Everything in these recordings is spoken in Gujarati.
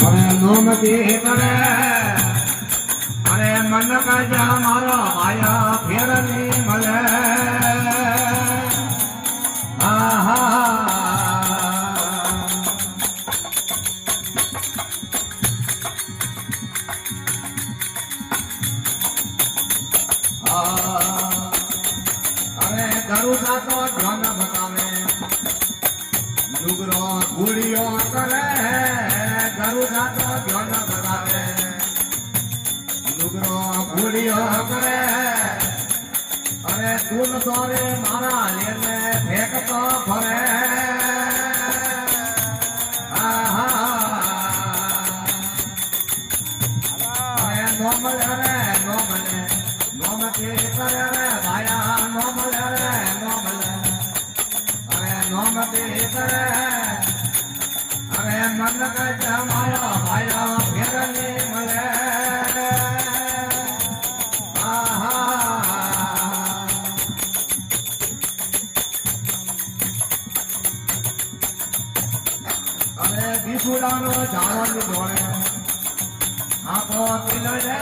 અરે નોમતી કરે અરે મન કાજા મારો આયા ફેર ની મળે અરે ગરુડા તો ધન બતાવે ડુગરો ગુડીઓ કરે ગરુડા તો ધન બતાવે ડુગરો ગુડીઓ કરે અરે તું સોરે મારા લેને ફેંકતો ફરે અરે નો મળે રે નો મળે નોમતી કરે રે ભાયા નો મળે રે નો મળે અરે નોમતી કરે અરે મન કજ મારો ભાયો ફેર ની મળે અરે બીસુડાનો જાણો જોડે આપો પીલો રે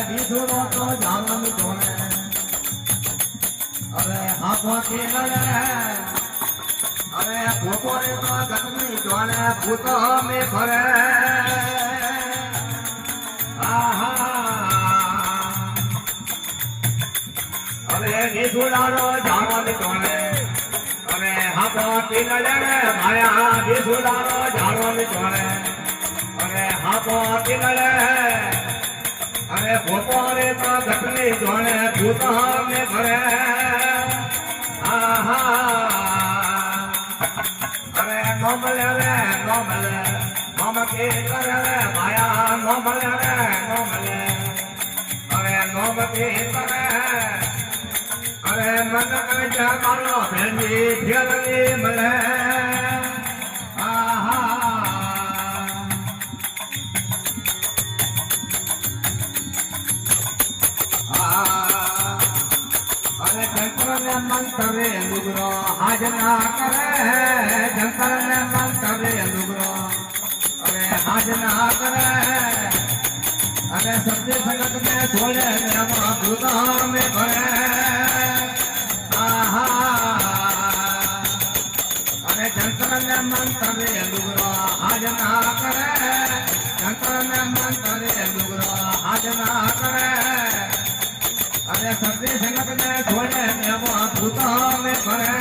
બીસુડો તો જાણો જોડે અરે આપો પીલો રે અરે પોપોરે તો ગતમી જોડે ભૂતો મે ભરે અરે બીસુડાનો જાણો જોડે અરે આપો પીલો રે માયા બીસુડાનો જાણો જોડે અરે હાપો પીગળે અરે પોપોરે તો ઘટની જોડે ભૂત ને ભરે અરે નો મળે રે નો મળે નોમતી કરે રે માયા નો મળે રે નો મળે અરે નોમતી કરે અરે મન કજ મારો ભેંડી ફેરવી મળે અરે શંકર ને મંતરે લુગરો હાજના કરે શંકર ને મંતરે લુગરો અરે હાજના કરે અરે સત્ય સંગત ને છોડે ભૂત में ભરે અરે શંકર ને મંતરે લુગરો હાજના કરે શંકર ને મંતરે લુગરો હાજના કરે અરે સત્ય સંગત ને છોડે ભૂત में ભરે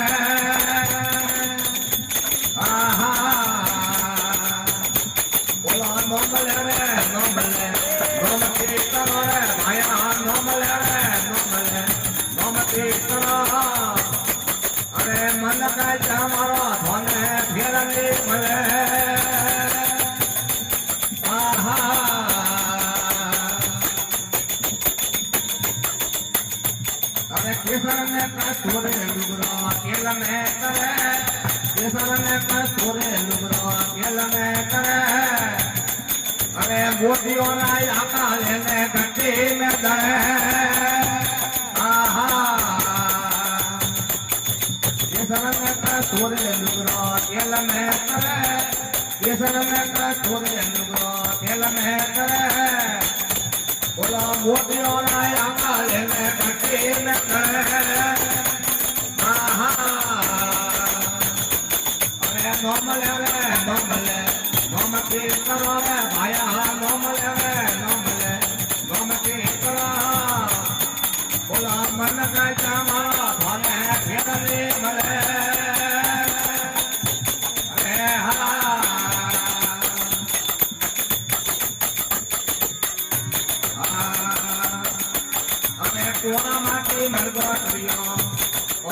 બોલા નો મળે રે નો મળે નોમતી કરો રે ભાયા નો મળે રે નો મળે નોમતી કરો અરે મન કજ મારો ધોને ફેરવી મળે અરે કેસર ને કસ્તુરે લુગરો કેલ ને કરે કેસર ને કસ્તુરે લુગરો કેલ ને કરે અરે મોતીઓ ના આકા લેને ગટ્ટી में દે કેસર ને કસ્તુરે લુગરો કેલ ને કરે કેસર ને કસ્તુરે લુગરો કેલ ને કરે બોલો મોતીઓ ના આકા લેને ગટ્ટી में કરે અરે નો મળે રે નો મળે નોમતી કરો રે ભાયા નો મળે રે નો મળે નોમતી કરો બોલો મન કજ મારો ધોને ફેરવી મળે અરે અમે કોણા માંથી મરગો કર્યો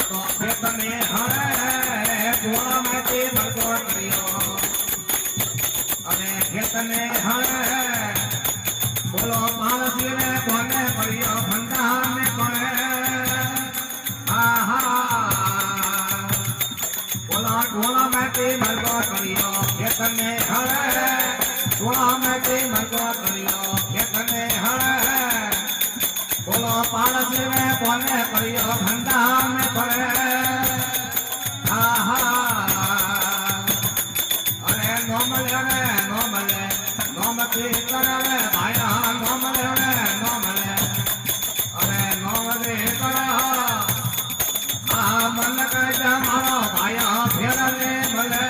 તો ખેતને હરે કોણા માંથી મરગો કર્યો અને ખેતને હરે બોલો માણસી ને કોને કર્યો ભંડાર ને કોને બોલો કોણા માંથી મરગો કર્યો ખેતને હરે કોણા માંથી મરગો કર્યો ખેતને હરે બોલો માણસી ને કોને કર્યો ભંડાર ને કોને નો મળે રે નો મળે નોમતી કરે રે ભાયા નો મળે રે નો મળે અરે નોમતી કરે આ મન કહે મારો ભાયા ફેર રે મળે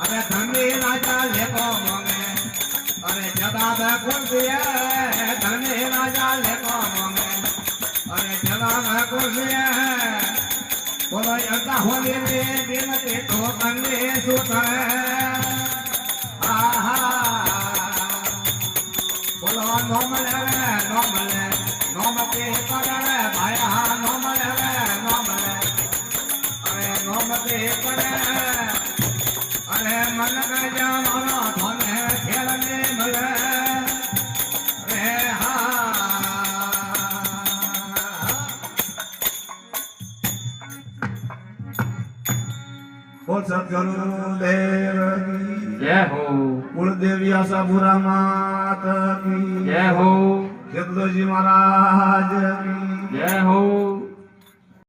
અરે ધની રાજા લેકો મોંગે અરે જવાબ ખુશીએ ધની રાજા લેકો મોંગે અરે જવાબ ખુશીએ બોલો યતા હોલી રે દિનતે તો કંગે સુતરે બોલો નો મળે રે નો મળે નોમતી કરે રે ભાયા નો મળે રે નો મળે અરે નોમતી કરે અરે મન કહે મારો ધોને ખેલ ને મળે રે બોલ સદગુરુ દેવ જય હો કુળદેવી આશાપુરા માત કી જય હો જગદોજી મહારાજ કી જય હો